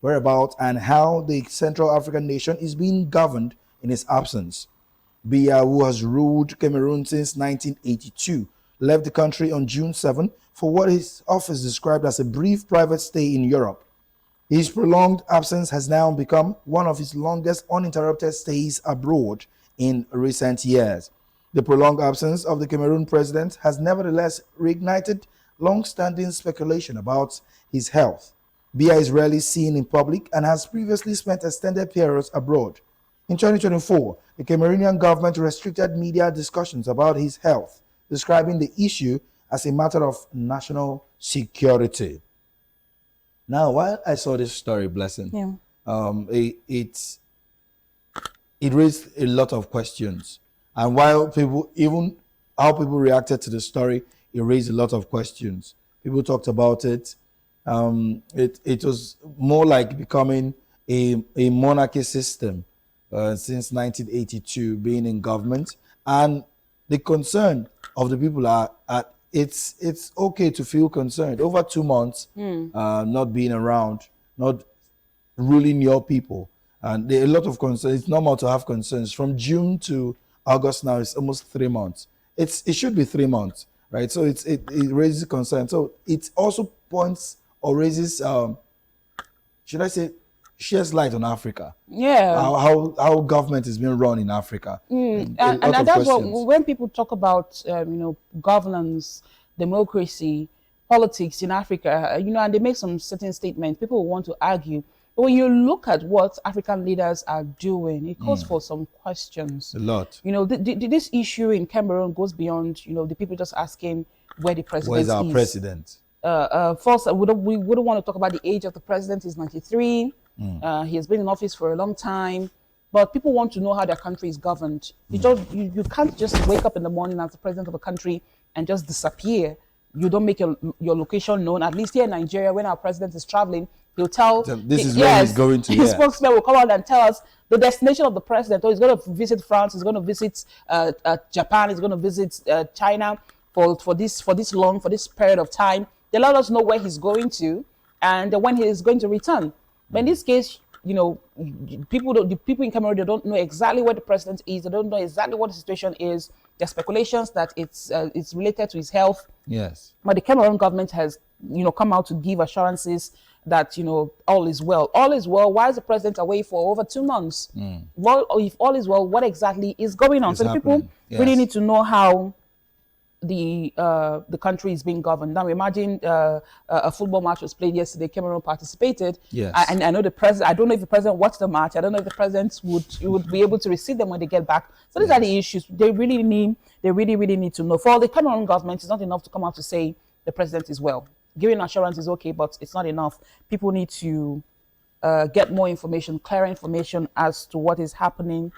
whereabouts, and how the Central African nation is being governed in his absence. Biya, who has ruled Cameroon since 1982, left the country on June 7 for what his office described as a brief private stay in Europe. His prolonged absence has now become one of his longest uninterrupted stays abroad in recent years. The prolonged absence of the Cameroon president has nevertheless reignited long-standing speculation about his health. Biya is rarely seen in public and has previously spent extended periods abroad. In 2024, the Cameroonian government restricted media discussions about his health, describing the issue as a matter of national security. Now, while I saw this story, Blessing, it raised a lot of questions. And while people, even how people reacted to the story, it raised a lot of questions. People talked about it. It was more like becoming a monarchy system since 1982, being in government. And the concern of the people are it's okay to feel concerned. Over 2 months, not being around, not ruling your people. And there are a lot of concerns. It's normal to have concerns. From June to August now, it's almost 3 months. It should be 3 months, right? So it raises concern. So it also points or raises, should I say, sheds light on Africa. Yeah. How government is being run in Africa. And that's what, when people talk about, governance, democracy, politics in Africa, and they make some certain statements, people will want to argue. But when you look at what African leaders are doing, it calls for some questions. A lot. This issue in Cameroon goes beyond, the people just asking where the president is. Where is our president? First, we wouldn't want to talk about the age of the president. He's 93. He has been in office for a long time. But people want to know how their country is governed. You can't just wake up in the morning as the president of a country and just disappear. You don't make your location known. At least here in Nigeria, when our president is traveling, he'll tell this is where he's going to. His spokesman will come out and tell us the destination of the president. Or he's going to visit France. He's going to visit Japan. He's going to visit China for this period of time. They let us know where he's going to and when he is going to return. But in this case, people in Cameroon, they don't know exactly where the president is. They don't know exactly what the situation is. There are speculations that it's related to his health. Yes. But the Cameroon government has, come out to give assurances that, all is well. All is well. Why is the president away for over 2 months? Well, if all is well, what exactly is going on? So the people really need to know how the country is being governed. Now imagine a football match was played yesterday. Cameroon participated. Yes. And I know the president. I don't know if the president watched the match. I don't know if the president would be able to receive them when they get back. So these are the issues they really need to know. For the Cameroon government, it's not enough to come out to say the president is well. Giving assurance is okay, but it's not enough. People need to get more information, clearer information as to what is happening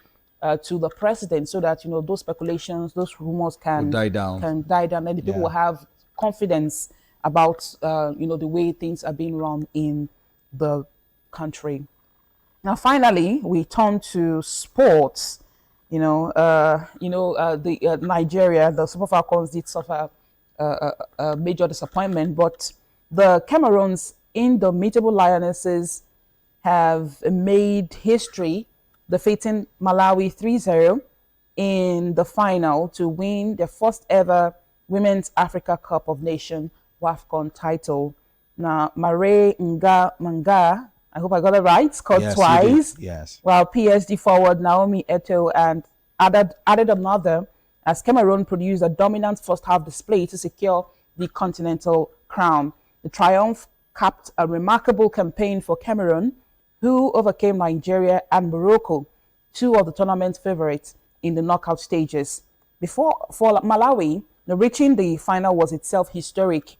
to the president, so that those speculations, those rumors can die down, and the people will have confidence about the way things are being run in the country. Now, finally, we turn to sports. Nigeria, the Super Falcons did suffer a major disappointment, but the Cameroon's indomitable Lionesses have made history, defeating Malawi 3-0 in the final to win their first ever Women's Africa Cup of Nations WAFCON title. Now, Mare Manga, I hope I got it right, scored twice. Yes. While PSG forward Naomi Eto'o and added another, as Cameroon produced a dominant first half display to secure the continental crown. The triumph capped a remarkable campaign for Cameroon, who overcame Nigeria and Morocco, two of the tournament's favorites in the knockout stages. For Malawi, reaching the final was itself historic,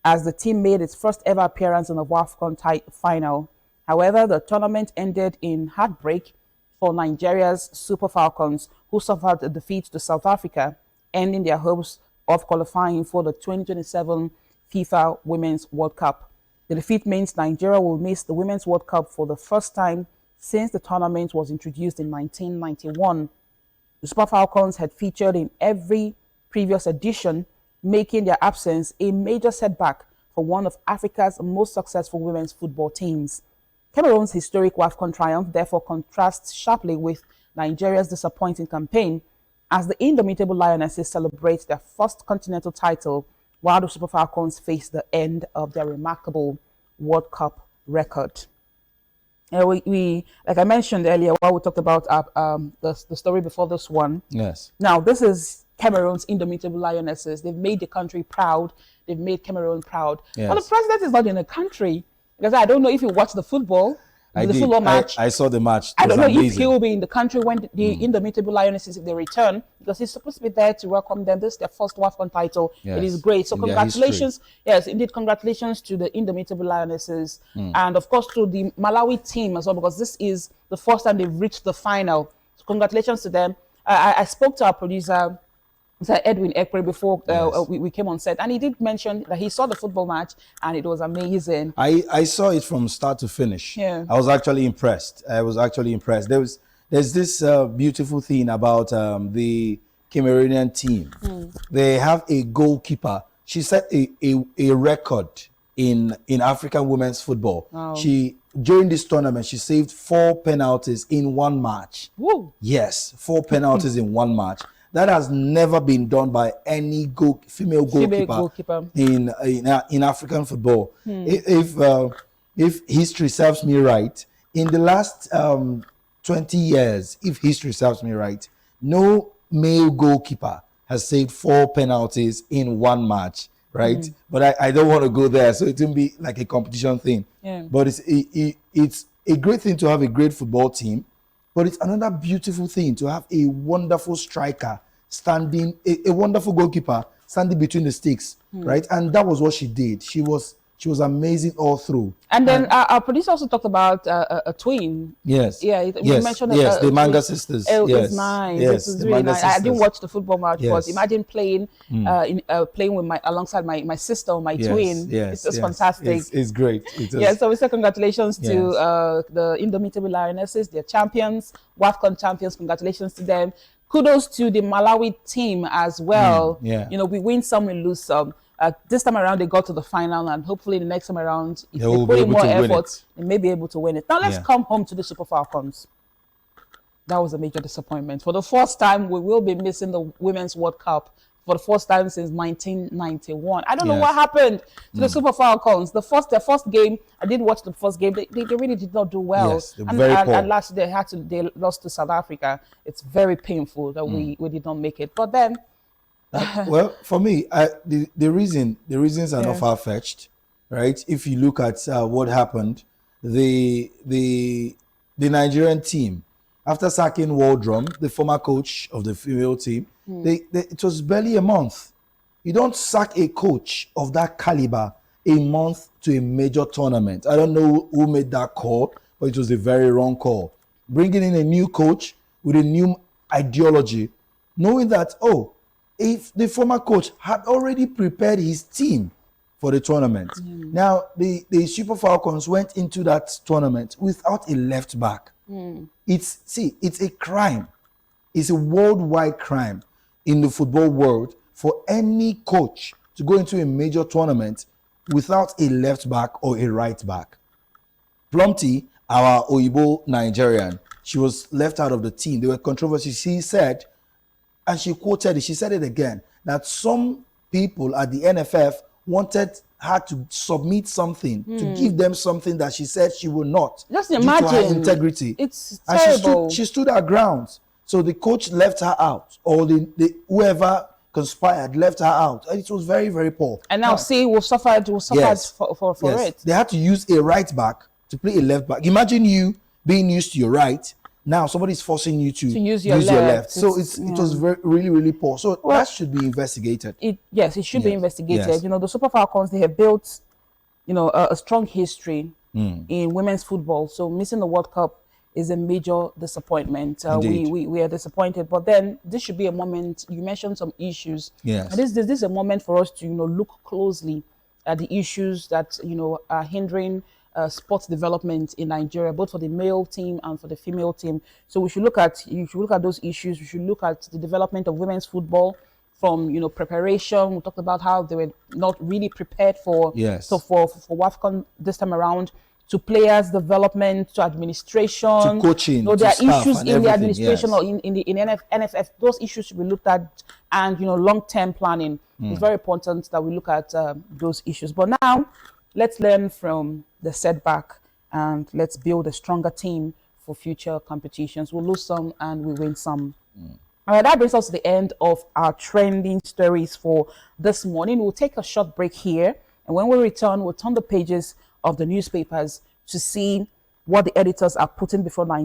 as the team made its first ever appearance in the WAFCON final. However, the tournament ended in heartbreak for Nigeria's Super Falcons, who suffered a defeat to South Africa, ending their hopes of qualifying for the 2027 FIFA Women's World Cup. The defeat means Nigeria will miss the Women's World Cup for the first time since the tournament was introduced in 1991. The Super Falcons had featured in every previous edition, making their absence a major setback for one of Africa's most successful women's football teams. Cameroon's historic WAFCON triumph therefore contrasts sharply with Nigeria's disappointing campaign as the indomitable Lionesses celebrate their first continental title while the Super Falcons face the end of their remarkable World Cup record. We like I mentioned earlier, while we talked about the story before this one. Yes. Now, this is Cameroon's indomitable Lionesses. They've made the country proud. They've made Cameroon proud. Yes. But the president is not in the country. Because I don't know if you watched the football. I the did. football match. I saw the match. I don't know if amazing. he will be in the country when the indomitable Lionesses, if they return, because he's supposed to be there to welcome them. This is their first WAFCON title. Yes. It is great. So In their congratulations. Yes, indeed, congratulations to the indomitable Lionesses. And of course to the Malawi team as well, because this is the first time they've reached the final. So congratulations to them. I spoke to our producer, Mr. Edwin Ekpre, before Yes. we came on set, and he did mention that he saw the football match and it was amazing. I saw it from start to finish. Yeah. I was actually impressed. There's this beautiful thing about the Cameroonian team. They have a goalkeeper. She set a record in African women's football. Wow. During this tournament, she saved 4 penalties in one match. Woo. Yes, 4 penalties in one match. That has never been done by any female goalkeeper in African football. If history serves me right, in the last 20 years, if history serves me right, no male goalkeeper has saved 4 penalties in one match, right? But I don't want to go there, so it won't be like a competition thing. Yeah. But it's a great thing to have a great football team. But it's another beautiful thing to have a wonderful striker standing, a wonderful goalkeeper standing between the sticks, right? And that was what she did. She was amazing all through. And then our producer also talked about a twin. Yes. Yeah, we yes. mentioned yes, the a Manga twin. sisters. It yes. was nice. Yes, It was the really Manga nice. I didn't sisters. watch the football match, but Yes. imagine playing playing with alongside my sister or my Yes, twin. yes, It's just yes. fantastic. It's great. It is. Yeah, so we say congratulations to Yes. the indomitable Lionesses. They're champions, WAFCON champions. Congratulations to them. Kudos to the Malawi team as well. yeah. You know, we win some, we lose some. This time around, they got to the final, and hopefully the next time around, if They they will put be in able more to win effort, it. they may be able to win it. Now let's Yeah. come home to the Super Falcons. That was a major disappointment. For the first time, we will be missing the Women's World Cup for the first time since 1991. I don't know Yes. what happened to the Super Falcons. Their first game, I did watch the first game. They really did not do well. Yes, they're very poor. And last they lost to South Africa. It's very painful that we did not make it. But then Well, for me, the reasons are not Yeah. far fetched, right? If you look at what happened, the Nigerian team, after sacking Waldrum, the former coach of the female team, it was barely a month. You don't sack a coach of that caliber a month to a major tournament. I don't know who made that call, but it was a very wrong call. Bringing in a new coach with a new ideology, knowing that, if the former coach had already prepared his team for the tournament. Now, the Super Falcons went into that tournament without a left back. It's a crime. It's a worldwide crime in the football world for any coach to go into a major tournament without a left back or a right back. Plumpty, our Oyibo Nigerian, she was left out of the team. There were controversies. She said, and she quoted it, she said it again, that some people at the NFF wanted her to submit something, to give them something that she said she will not. Just due to her imagine. integrity. It's And terrible. she stood her ground. So the coach left her out, or whoever conspired left her out. And it was very, very poor. and now see, we've suffered Yes. for Yes. it. They had to use a right back to play a left back. Imagine you being used to your right. Now somebody's forcing you to use your left. So It's- it was really, really poor. So Well, that should be investigated. It should be Yes, investigated. yes. You know, the Super Falcons, they have built, a strong history in women's football. So missing the World Cup is a major disappointment. Indeed. We are disappointed. But then this should be a moment. You mentioned some issues. Yes. And this is a moment for us to look closely at the issues that are hindering sports development in Nigeria, both for the male team and for the female team. So you should look at those issues. We should look at the development of women's football from preparation. We talked about how they were not really prepared for Yes. for WAFCON this time around. to players development, to administration, To coaching, there to are staff issues and in the everything, administration yes. or in the NFF. Those issues should be looked at, and long-term planning. It's very important that we look at those issues. But now, let's learn from the setback and let's build a stronger team for future competitions. We'll lose some and we win some. All right, that brings us to the end of our trending stories for this morning. We'll take a short break here, and when we return, we'll turn the pages of the newspapers to see what the editors are putting before Nigeria.